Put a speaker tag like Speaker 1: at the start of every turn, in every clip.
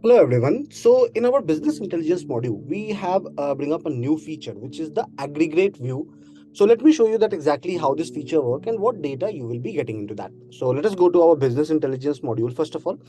Speaker 1: Hello everyone. So in our business intelligence module, we have bring up a new feature, which is the aggregate view. So let me show you that exactly how this feature work and what data you will be getting into that. So let us go to our business intelligence module first of all.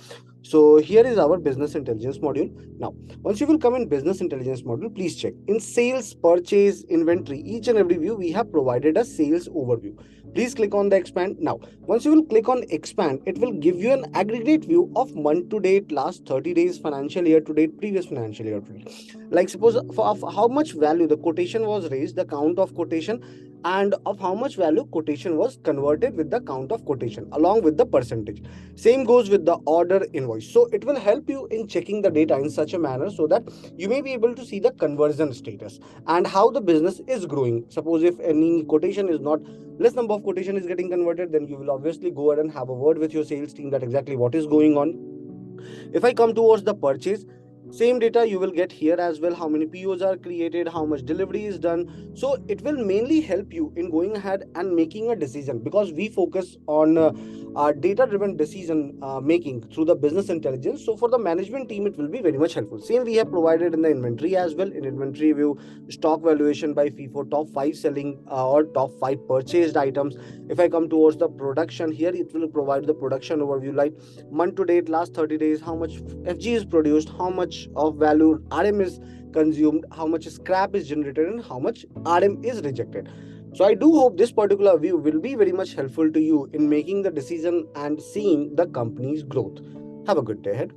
Speaker 1: So here is our business intelligence module. Now, once you will come in business intelligence module, please check in sales, purchase, inventory, each and every view we have provided a sales overview. Please click on the expand. Now, once you will click on expand, it will give you an aggregate view of month to date, last 30 days, financial year to date, previous financial year to date. Like suppose of how much value the quotation was raised, the count of quotation, and of how much value quotation was converted with the count of quotation along with the percentage. Same goes with the order invoice. So it will help you in checking the data in such a manner so that you may be able to see the conversion status and how the business is growing. Suppose if any quotation is not, less number of quotation is getting converted, then you will obviously go ahead and have a word with your sales team that exactly what is going on. If I come towards the purchase, same data you will get here as well, how many POs are created, how much delivery is done. So it will mainly help you in going ahead and making a decision, because we focus on data driven decision making through the business intelligence. So for the management team it will be very much helpful. Same we have provided in the inventory as well. In inventory view, stock valuation by FIFO, top 5 selling or top 5 purchased items. If I come towards the production, here it will provide the production overview, like month to date, last 30 days, how much FG is produced, how much of value RM is consumed, how much scrap is generated, and how much RM is rejected. So I do hope this particular view will be very much helpful to you in making the decision and seeing the company's growth. Have a good day ahead.